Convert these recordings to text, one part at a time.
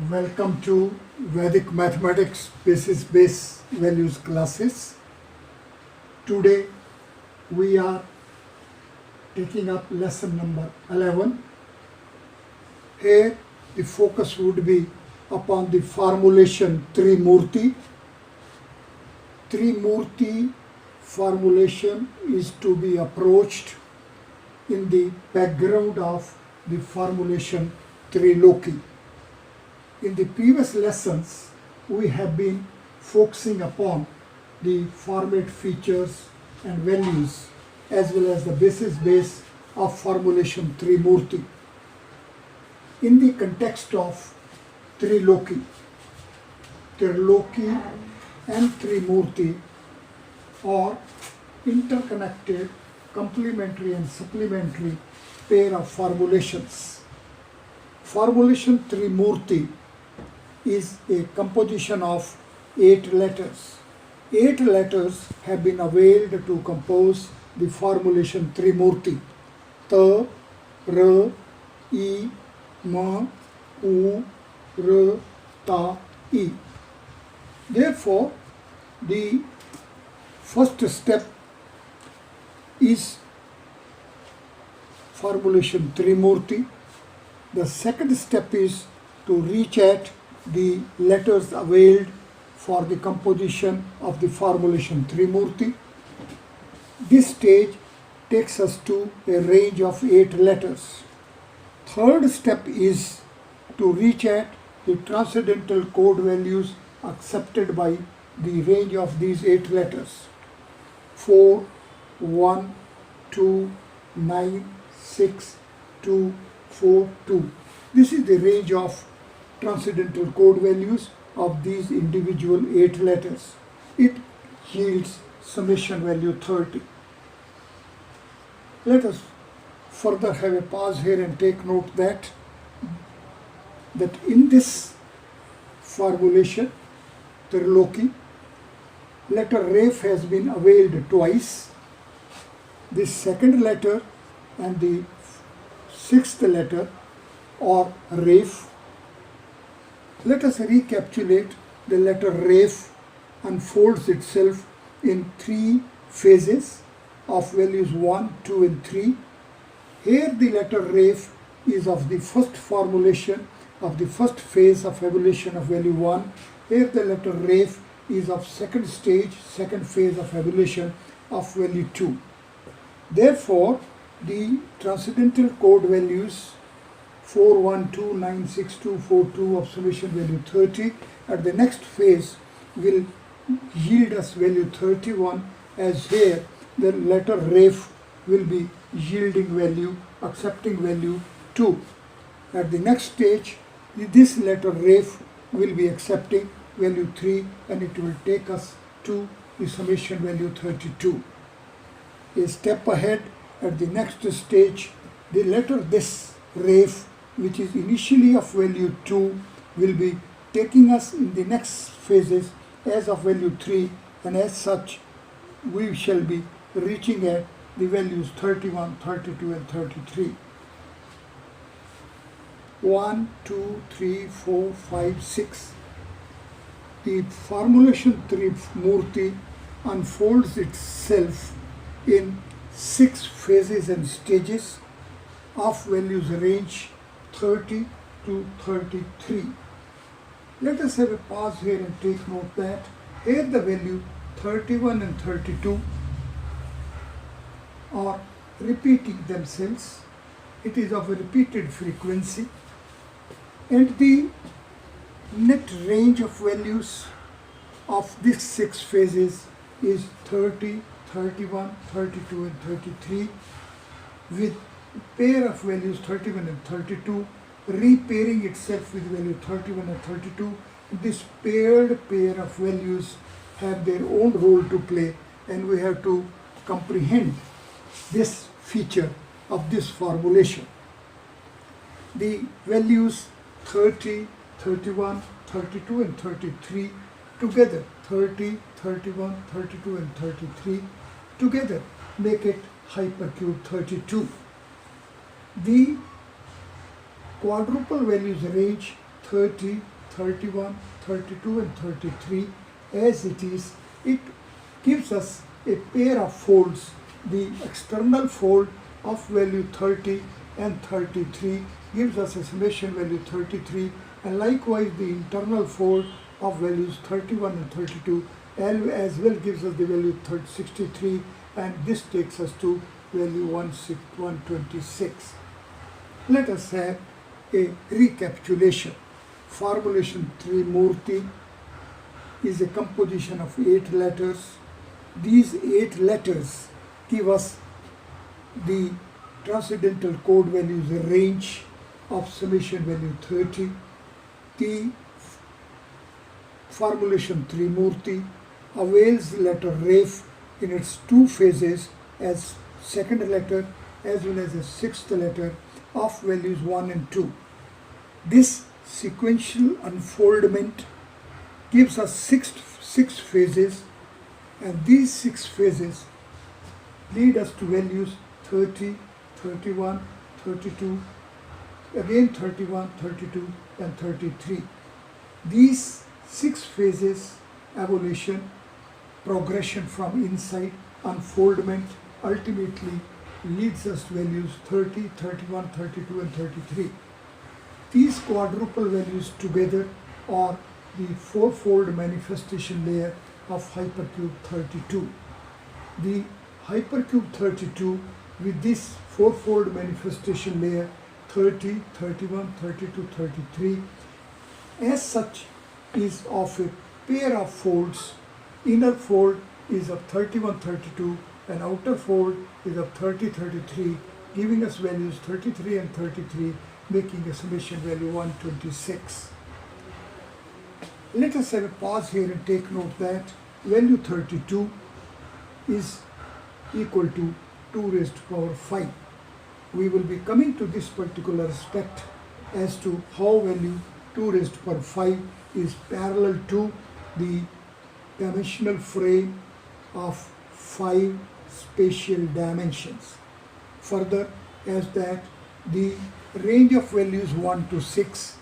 Welcome to Vedic Mathematics Basis Base Values classes. Today we are taking up lesson number 11. Here the focus would be upon the formulation Trimurti. Trimurti formulation is to be approached in the background of the formulation Triloki. In the previous lessons, we have been focusing upon the format features and values as well as the basis of formulation Trimurti. In the context of Triloki, Triloki and Trimurti are interconnected, complementary and supplementary pair of formulations. Formulation Trimurti is a composition of 8 letters. 8 letters have been availed to compose the formulation Trimurti. Ta, Ra, I, Ma, U, Ra, Ta, I. Therefore, the first step is formulation Trimurti. The second step is to reach at the letters availed for the composition of the formulation Trimurti. This stage takes us to a range of 8 letters. Third step is to reach at the transcendental code values accepted by the range of these 8 letters. 4, 1, 2, 9, 6, 2, 4, 2. This is the range of transcendental code values of these individual 8 letters. It yields summation value 30. Let us further have a pause here and take note that in this formulation, Triloki, letter Ref has been availed twice. The second letter and the sixth letter are Ref. Let us recapitulate. The letter Ref unfolds itself in 3 phases of values 1, 2 and 3. Here the letter Ref is of the first formulation of the first phase of evolution of value 1. Here the letter Ref is of second stage, second phase of evolution of value 2. Therefore, the transcendental code values 4, 1, 2, 9, 6, 2, 4, 2 of summation value 30 at the next phase will yield us value 31, as here the letter Ref will be yielding value, accepting value 2. At the next stage, this letter Ref will be accepting value 3 and it will take us to the summation value 32. A step ahead, at the next stage, the letter this Ref, which is initially of value 2, will be taking us in the next phases as of value 3, and as such we shall be reaching at the values 31, 32 and 33. 1, 2, 3, 4, 5, 6. The formulation Trimurti unfolds itself in 6 phases and stages of values range 30 to 33. Let us have a pause here and take note that here the value 31 and 32 are repeating themselves. It is of a repeated frequency, and the net range of values of these 6 phases is 30, 31, 32 and 33, with pair of values 31 and 32 repairing itself with value 31 and 32. This paired pair of values have their own role to play, and we have to comprehend this feature of this formulation. The values 30, 31, 32 and 33 together, 30, 31, 32 and 33 together make it hypercube 32. The quadruple values range 30, 31, 32 and 33 as it is. It gives us a pair of folds. The external fold of value 30 and 33 gives us a summation value 33, and likewise the internal fold of values 31 and 32 as well gives us the value 63, and this takes us to value 126. Let us have a recapitulation. Formulation Trimurti is a composition of 8 letters. These 8 letters give us the transcendental code values range of summation value 30. The formulation Trimurti avails the letter Ref in its 2 phases as second letter as well as the 6th letter of values 1 and 2. This sequential unfoldment gives us 6 phases, and these 6 phases lead us to values 30, 31, 32, again 31, 32 and 33. These 6 phases, evolution, progression from inside, unfoldment, ultimately leads us to values 30, 31, 32 and 33. These quadruple values together are the fourfold manifestation layer of hypercube 32. The hypercube 32 with this fourfold manifestation layer 30, 31, 32, 33 as such is of a pair of folds. Inner fold is of 31, 32 and outer fold is of 30, 33, giving us values 33 and 33, making a summation value 126. Let us have a pause here and take note that value 32 is equal to 2 raised to power 5. We will be coming to this particular aspect as to how value 2 raised to power 5 is parallel to the dimensional frame of 5 spatial dimensions. Further, as that the range of values 1 to 6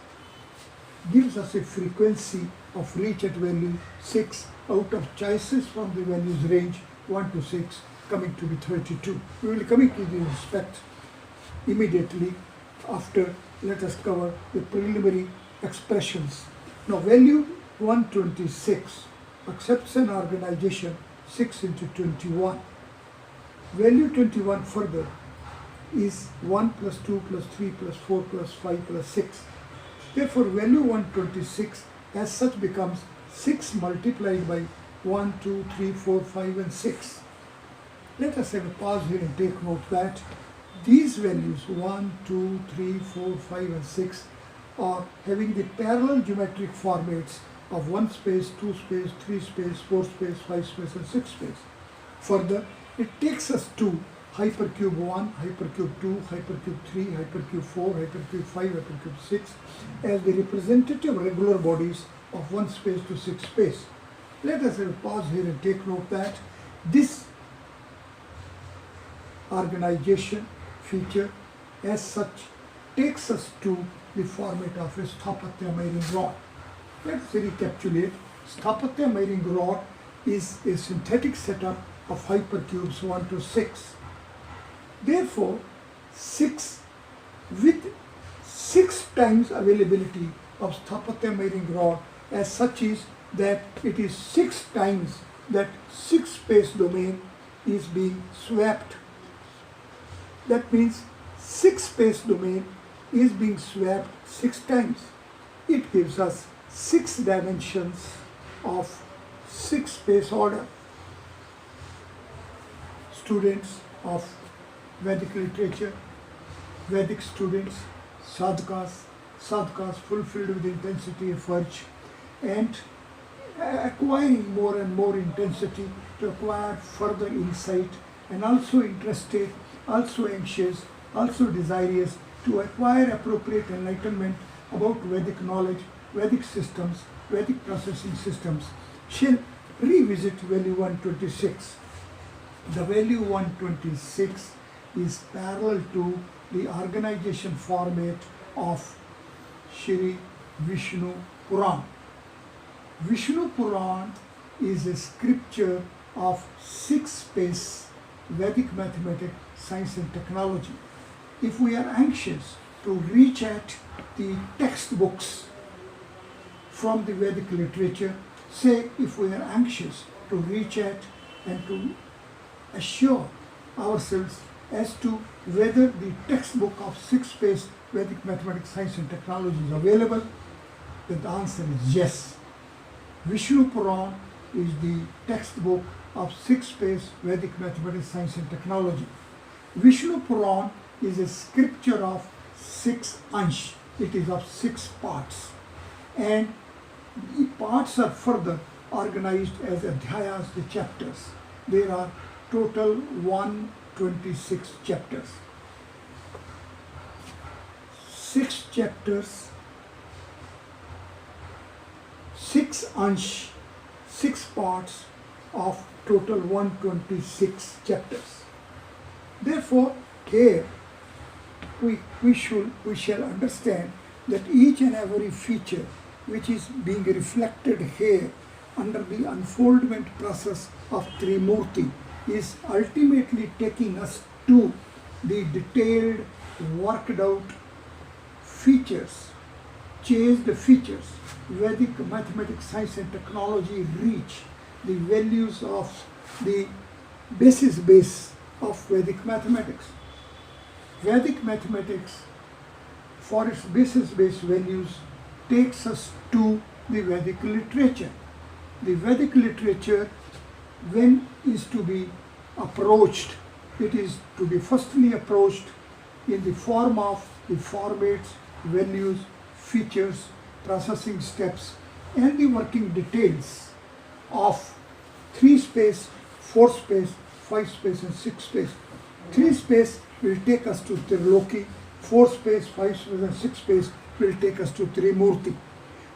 gives us a frequency of reach at value 6 out of choices from the values range 1 to 6 coming to be 32. We will come to this respect immediately after. Let us cover the preliminary expressions. Now value 126 accepts an organization 6 into 21. Value 21 further is 1 plus 2 plus 3 plus 4 plus 5 plus 6. Therefore value 126 as such becomes 6 multiplied by 1, 2, 3, 4, 5 and 6. Let us have a pause here and take note that these values 1, 2, 3, 4, 5 and 6 are having the parallel geometric formats of 1 space, 2 space, 3 space, 4 space, 5 space and 6 space. Further, it takes us to hypercube 1, hypercube 2, hypercube 3, hypercube 4, hypercube 5, hypercube 6 as the representative regular bodies of 1 space to 6 space. Let us have a pause here and take note that this organization feature as such takes us to the format of a Sthapatya miring rod. Let's recapitulate. Sthapatya miring rod is a synthetic setup of hypercubes 1 to 6. Therefore, 6 with 6 times availability of Sthapatya miring rod as such is that it is 6 times that 6 space domain is being swapped. That means 6 space domain is being swapped 6 times. It gives us 6 dimensions of 6 space order. Students of Vedic literature, Vedic students, sadhakas fulfilled with intensity of urge and acquiring more and more intensity to acquire further insight, and also interested, also anxious, also desirous to acquire appropriate enlightenment about Vedic knowledge, Vedic systems, Vedic processing systems, shall revisit value 126. The value 126 is parallel to the organization format of Shri Vishnu Puran. Vishnu Puran is a scripture of 6-space Vedic mathematics, science and technology. If we are anxious to reach at the textbooks from the Vedic literature, say if we are anxious to reach at and to assure ourselves as to whether the textbook of 6-space Vedic mathematics, science and technology is available, then the answer is yes. Vishnu Puran is the textbook of 6-space Vedic mathematics, science and technology. Vishnu Puran is a scripture of 6 ansh. It is of 6 parts. And the parts are further organized as adhyayas, the chapters. There are total 126 chapters. 6 chapters, 6 ansh, 6 parts of total 126 chapters. Therefore, here we shall understand that each and every feature which is being reflected here under the unfoldment process of Trimurti is ultimately taking us to the detailed, worked out features, chased features. Vedic mathematics, science and technology reach the values of the basis base of Vedic mathematics. Vedic mathematics, for its basis base values, takes us to the Vedic literature. The Vedic literature, when is to be approached, it is to be firstly approached in the form of the formats, values, features, processing steps, and the working details of 3-space, 4-space, 5-space, and 6-space. 3-space will take us to Triloki, 4-space, 5-space, and 6-space will take us to Trimurti.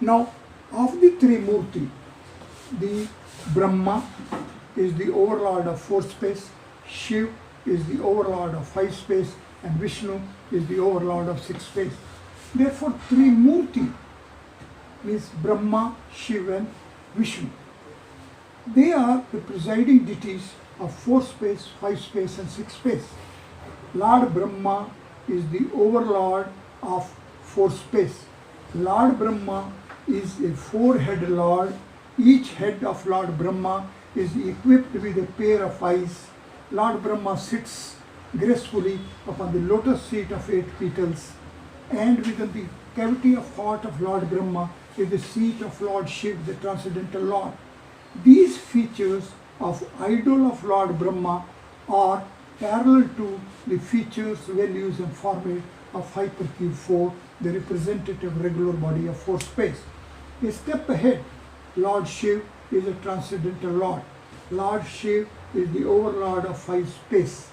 Now, of the Trimurti, the Brahma is the overlord of 4-space, Shiv is the overlord of 5-space, and Vishnu is the overlord of 6-space. Therefore, Trimurti means Brahma, Shiva, and Vishnu. They are the presiding deities of 4-space, 5-space, and 6-space. Lord Brahma is the overlord of 4-space. Lord Brahma is a 4-headed Lord. Each head of Lord Brahma is equipped with a pair of eyes. Lord Brahma sits gracefully upon the lotus seat of 8 petals, and within the cavity of heart of Lord Brahma is the seat of Lord Shiv, the transcendental Lord. These features of idol of Lord Brahma are parallel to the features, values and format of hypercube 4, the representative regular body of 4-space. A step ahead, Lord Shiv is a transcendental Lord. Lord Shiv is the overlord of 5-space.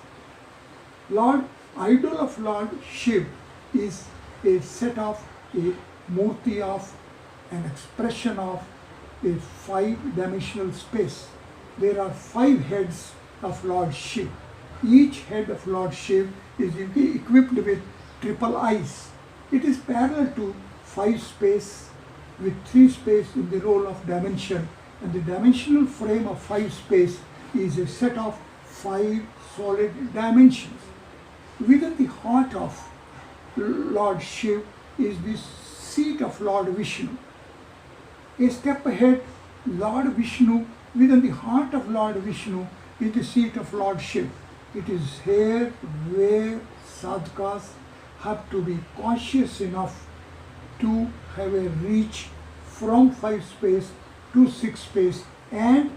Lord idol of Lord Shiv is a set of a murti of an expression of a 5-dimensional space. There are 5 heads of Lord Shiv. Each head of Lord Shiv is equipped with triple eyes. It is parallel to 5-space with 3-space in the role of dimension, and the dimensional frame of 5-space is a set of 5 solid dimensions. Within the heart of Lord Shiv is the seat of Lord Vishnu. A step ahead, Lord Vishnu, within the heart of Lord Vishnu is the seat of Lord Shiv. It is here where sadhakas have to be conscious enough to have a reach from 5-space to 6-space and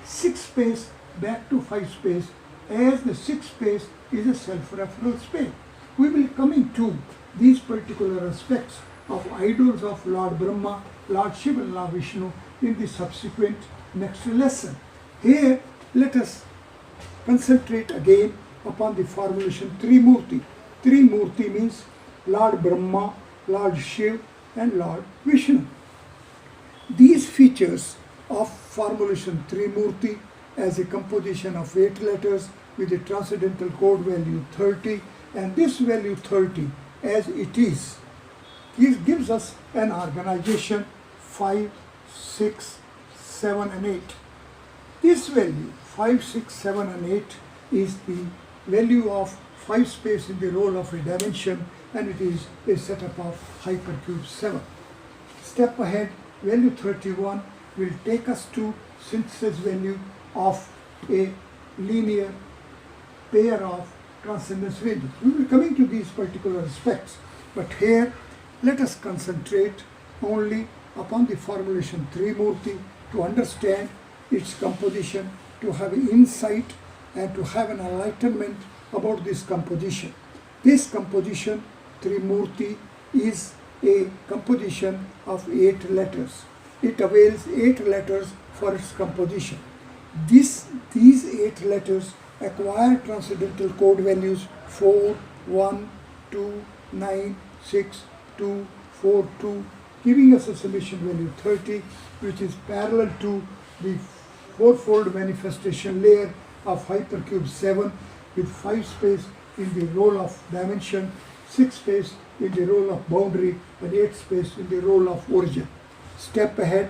6-space back to 5-space, as the 6-space is a self-referral space. We will come into these particular aspects of idols of Lord Brahma, Lord Shiva and Lord Vishnu in the subsequent next lesson. Here, let us concentrate again upon the formulation Trimurti. Trimurti means Lord Brahma, Lord Shiva and Lord Vishnu. These features of formulation Trimurti as a composition of 8 letters with a transcendental code value 30, and this value 30 as it is gives us an organization 5, 6, 7 and 8. This value 5, 6, 7 and 8 is the value of 5 space in the role of a dimension, and it is a setup of hypercube 7. Step ahead, value 31 will take us to synthesis value of a linear pair of transcendence values. We will be coming to these particular aspects, but here let us concentrate only upon the formulation Trimurti to understand its composition, to have insight and to have an enlightenment about this composition. This composition, Trimurti, is a composition of 8 letters. It avails 8 letters for its composition. These 8 letters acquire transcendental code values 4, 1, 2, 9, 6, 2, 4, 2, giving us a summation value 30, which is parallel to the fourfold manifestation layer of hypercube 7 with 5 space in the role of dimension, 6 space in the role of boundary and 8 space in the role of origin. Step ahead,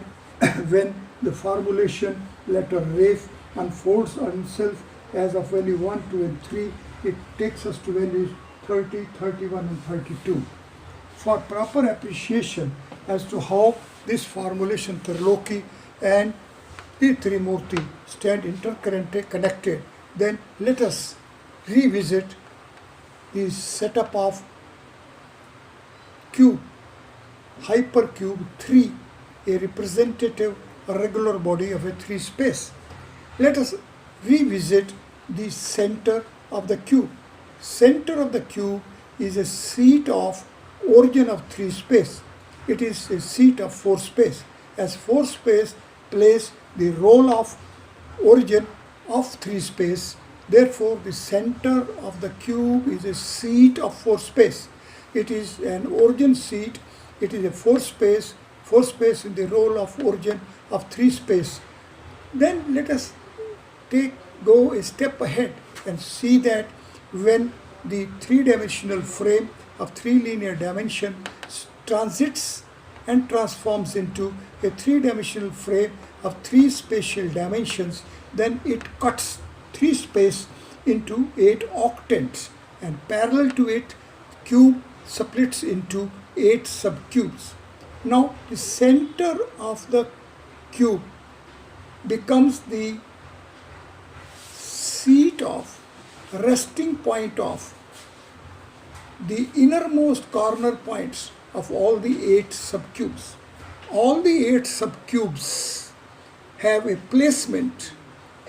when the formulation letter Ref unfolds on itself as of value 1, 2 and 3, it takes us to values 30, 31 and 32. For proper appreciation as to how this formulation Triloki and the Trimurti stand interconnected, then let us revisit the setup of cube, hypercube 3, a representative regular body of a 3 space. Let us revisit the center of the cube. Center of the cube is a seat of origin of 3 space. It is a seat of 4 space, as 4 space plays the role of origin of 3 space. Therefore, the center of the cube is a seat of 4 space. It is an origin seat. It is a 4 space in the role of origin of 3 space. Then let us go a step ahead and see that when the 3-dimensional frame of 3 linear dimension transits and transforms into a 3-dimensional frame of 3 spatial dimensions, then it cuts 3 space into 8 octants, and parallel to it, cube splits into 8 subcubes. Now the center of the cube becomes the seat of resting point of the innermost corner points of all the 8 subcubes. All the 8 subcubes have a placement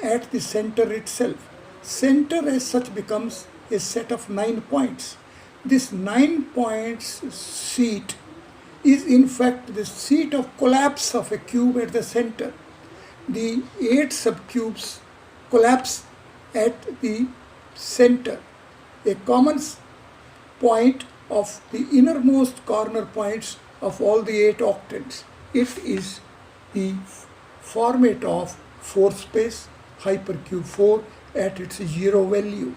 at the center itself. Center as such becomes a set of 9 points. This 9 points seat is in fact the seat of collapse of a cube at the center. The 8 subcubes collapse at the center, a common point of the innermost corner points of all the 8 octants. It is the format of 4 space hypercube 4 at its 0 value.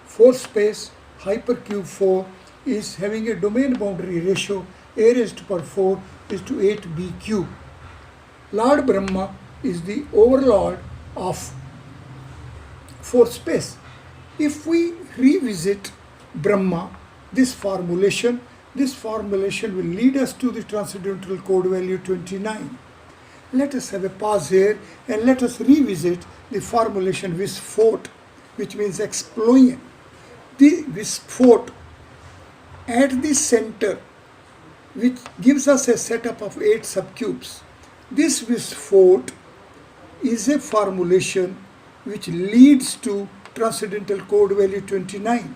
4 space hypercube 4 is having a domain boundary ratio a raised to power 4 is to 8b cube. Lord Brahma is the overlord of 4 space. If we revisit Brahma, this formulation will lead us to the transcendental code value 29. Let us have a pause here and let us revisit the formulation Visphot, which means explosion. The Visphot at the center, which gives us a setup of 8 subcubes. This Visphot is a formulation which leads to transcendental code value 29.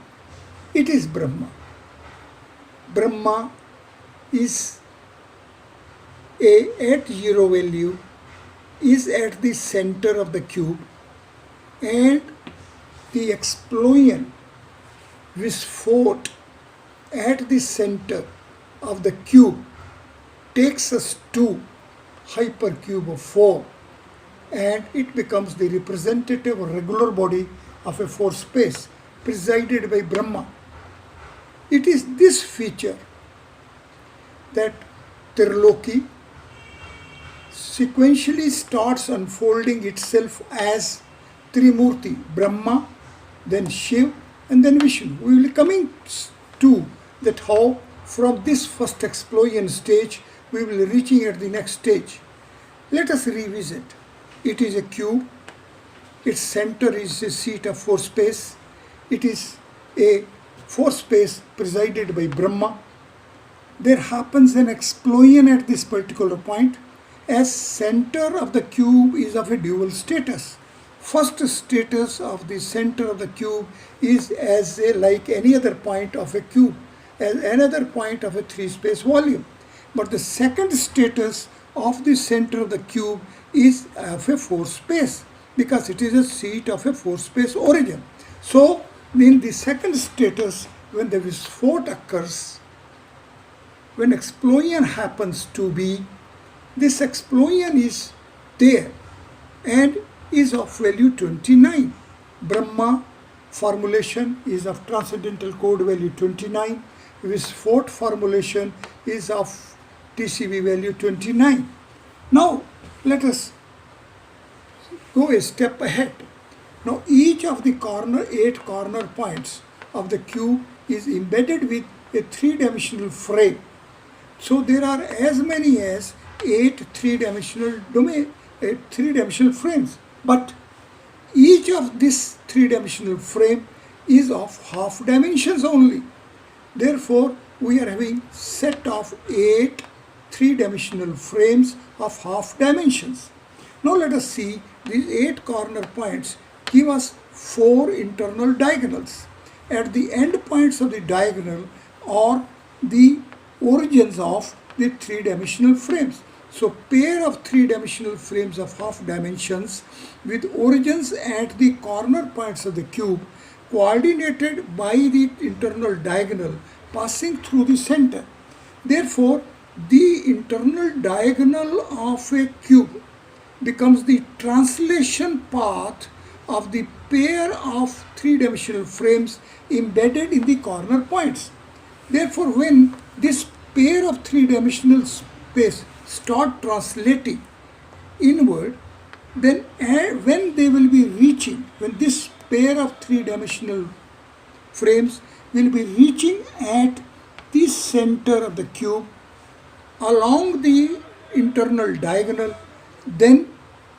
It is Brahma. Brahma is at 0 value, is at the center of the cube, and the explosion Visphot at the center of the cube takes us to hypercube of 4, and it becomes the representative regular body of a 4 space presided by Brahma. It is this feature that Triloki sequentially starts unfolding itself as Trimurti, Brahma, then Shiv, and then Vishnu. We will be coming to that how from this first explosion stage we will be reaching at the next stage. Let us revisit. It is a cube. Its center is a seat of four space. It is a four space presided by Brahma. There happens an explosion at this particular point as center of the cube is of a dual status. First status of the center of the cube is as a, like any other point of a cube, as another point of a three space volume. But the second status of the center of the cube is of a four space because it is a seat of a four space origin. So in the second status, when the Visphot occurs, when explosion happens to be, this explosion is there and is of value 29. Brahma formulation is of transcendental code value 29. Visphot formulation is of TCV value 29. Now let us go a step ahead. Now each of the eight corner points of the cube is embedded with a three-dimensional frame. So there are as many as 8 three-dimensional frames. But each of this three-dimensional frame is of half dimensions only. Therefore, we are having set of 8 three-dimensional frames of half dimensions. Now let us see these 8 corner points give us 4 internal diagonals. At the end points of the diagonal are the origins of the three-dimensional frames. So pair of three-dimensional frames of half dimensions with origins at the corner points of the cube coordinated by the internal diagonal passing through the center. Therefore, the internal diagonal of a cube becomes the translation path of the pair of three-dimensional frames embedded in the corner points. Therefore, when this pair of three-dimensional space start translating inward, then when they will be reaching, when this pair of three-dimensional frames will be reaching at the center of the cube along the internal diagonal, then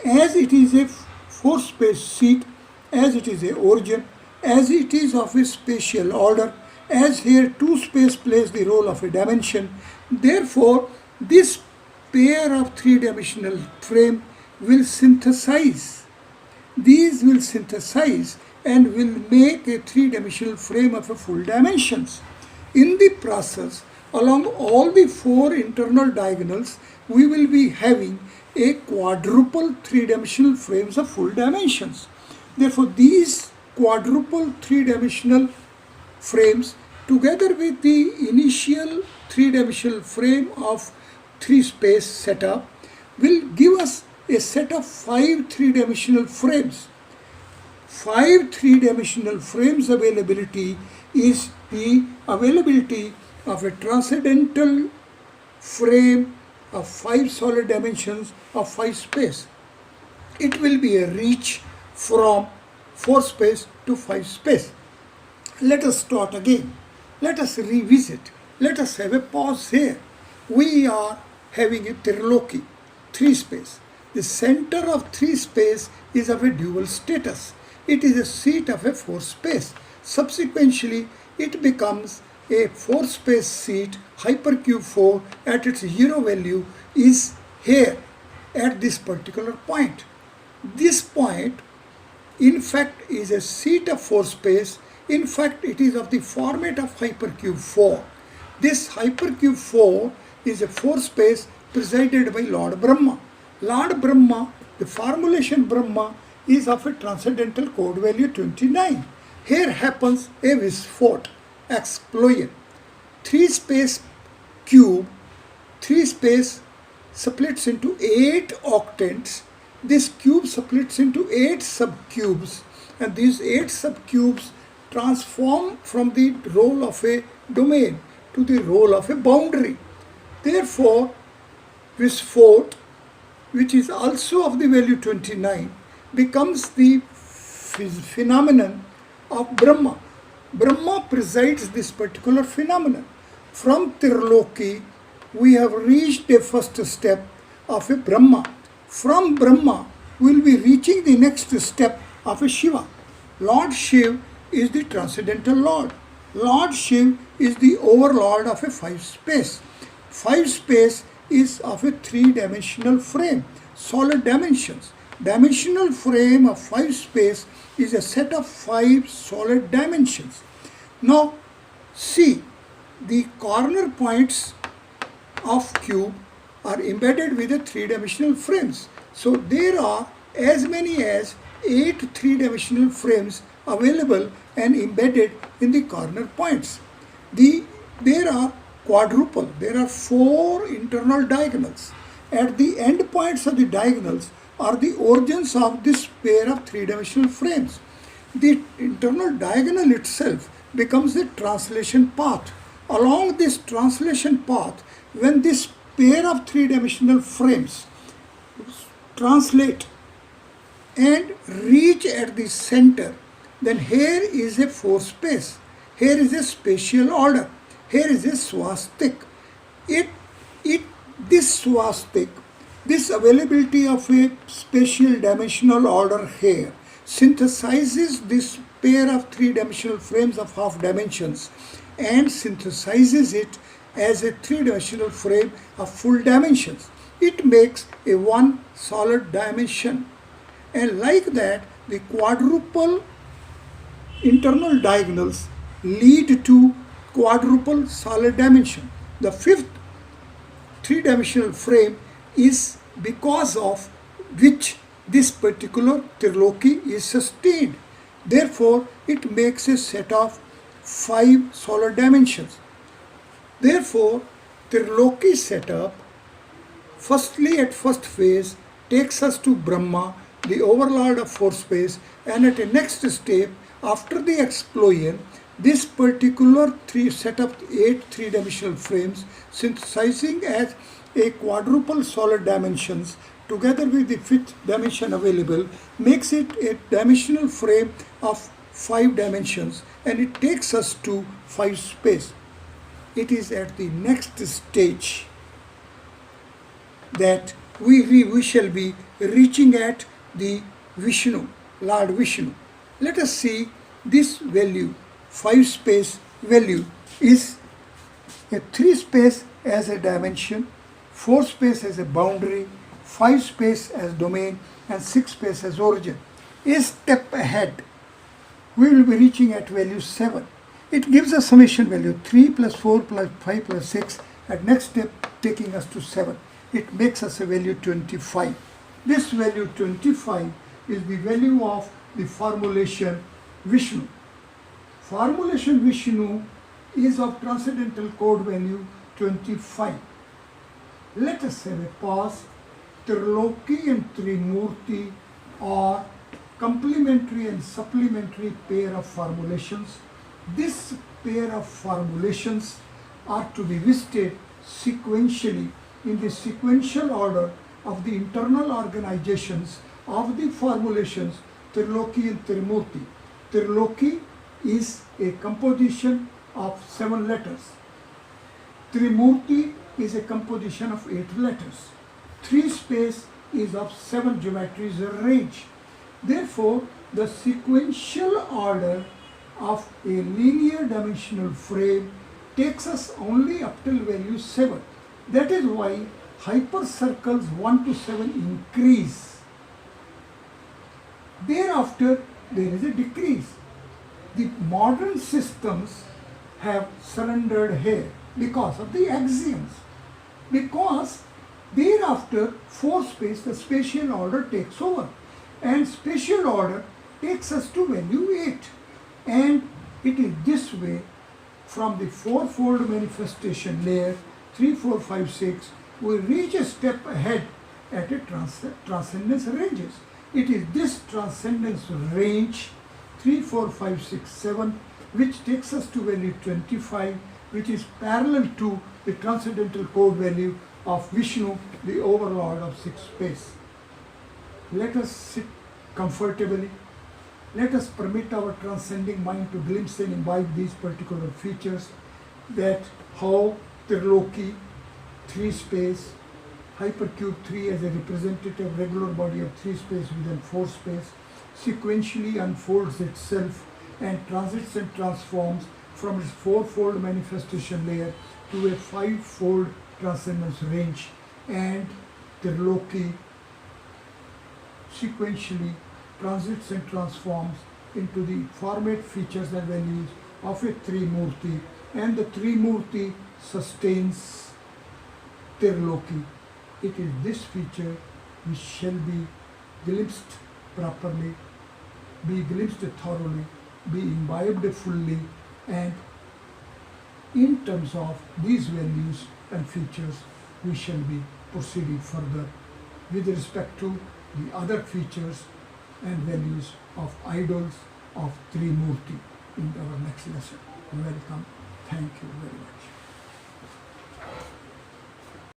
as it is a four space seat, as it is a origin, as it is of a spatial order, as here two space plays the role of a dimension, therefore this pair of three-dimensional frame will synthesize. These will synthesize and will make a three-dimensional frame of a full dimensions. In the process, along all the 4 internal diagonals, we will be having a quadruple three-dimensional frames of full dimensions. Therefore, these quadruple three-dimensional frames together with the initial three-dimensional frame of 3-space setup will give us a set of 5 three-dimensional frames. 5 three-dimensional frames availability is the availability of a transcendental frame of 5 solid dimensions of 5 space. It will be a reach from 4 space to 5 space. Let us start again. Let us revisit. Let us have a pause here. We are having a Triloki, 3 space. The center of 3 space is of a dual status. It is a seat of a 4 space. Subsequently, it becomes a 4 space seat. Hypercube 4 at its 0 value is here at this particular point. This point in fact is a seat of 4 space. In fact, it is of the format of hypercube 4. This hypercube 4 is a 4 space presided by Lord Brahma. Lord Brahma, the formulation Brahma, is of a transcendental code value 29. Here happens a Visphot explosion. 3 space cube, 3 space splits into 8 octants. This cube splits into 8 subcubes, and these 8 subcubes transform from the role of a domain to the role of a boundary. Therefore, this fourth, which is also of the value 29, becomes the phenomenon of Brahma. Brahma presides this particular phenomenon. From Tirloki, we have reached a first step of a Brahma. From Brahma, we will be reaching the next step of a Shiva. Lord Shiv is the transcendental Lord. Lord Shiv is the overlord of a five space. Five space is of a three-dimensional frame, solid dimensions. Dimensional frame of five space is a set of five solid dimensions. Now, see, the corner points of cube are embedded with the three-dimensional frames. So there are as many as 8 three-dimensional frames available and embedded in the corner points. There are quadruple. There are 4 internal diagonals. At the end points of the diagonals are the origins of this pair of three-dimensional frames. The internal diagonal itself becomes the translation path. Along this translation path, when this pair of three-dimensional frames translate and reach at the center, then here is a four space. Here is a spatial order. Here is a swastik. This swastik, this availability of a spatial dimensional order here synthesizes this pair of three-dimensional frames of half dimensions and synthesizes it as a three-dimensional frame of full dimensions. It makes a one solid dimension. And like that, the quadruple internal diagonals lead to quadruple solid dimension. The fifth three-dimensional frame is because of which this particular Tirloki is sustained. Therefore, it makes a set of 5 solid dimensions. Therefore, Tirloki setup, firstly at first phase, takes us to Brahma, the overlord of four space, and at a next step, after the explosion, this particular set of 8 three-dimensional frames synthesizing as a quadruple solid dimensions together with the fifth dimension available makes it a dimensional frame of 5 dimensions, and it takes us to 5 space. It is at the next stage that we shall be reaching at the Vishnu, Lord Vishnu. Let us see this value, 5 space value is a 3 space as a dimension, 4 space as a boundary, 5 space as domain, and 6 space as origin. A step ahead, we will be reaching at value 7. It gives a summation value 3 plus 4 plus 5 plus 6, at next step taking us to 7. It makes us a value 25. This value 25 is the value of the formulation Vishnu. Formulation Vishnu is of transcendental code value 25. Let us have a pause. Tirloki and Trimurti are complementary and supplementary pair of formulations. This pair of formulations are to be visited sequentially in the sequential order of the internal organizations of the formulations Tirloki and Trimurti. Tirloki is a composition of 7 letters. Trimurti is a composition of 8 letters. 3 space is of 7 geometries arranged. Therefore, the sequential order of a linear dimensional frame takes us only up till value 7. That is why hypercircles 1 to 7 increase. Thereafter, there is a decrease. The modern systems have surrendered here because of the axioms. Because thereafter, 4 space, the spatial order takes over. And spatial order takes us to value 8. And it is this way from the fourfold manifestation layer 3, 4, 5, 6, we reach a step ahead at a transcendence ranges. It is this transcendence range 3, 4, 5, 6, 7 which takes us to value 25, which is parallel to the transcendental code value of Vishnu, the overlord of sixth space. Let us sit comfortably. Let us permit our transcending mind to glimpse and imbibe these particular features, that how Triloki, 3 space, hypercube 3 as a representative regular body of 3 space within 4 space, sequentially unfolds itself and transits and transforms from its 4-fold manifestation layer to a 5-fold transcendence range, and Triloki sequentially transits and transforms into the format, features and values of a Trimurti, and the Trimurti sustains Triloki. It is this feature which shall be glimpsed properly, be glimpsed thoroughly, be imbibed fully, and in terms of these values and features we shall be proceeding further with respect to the other features and values of idols of Trimurti in our next lesson. Welcome. Thank you very much.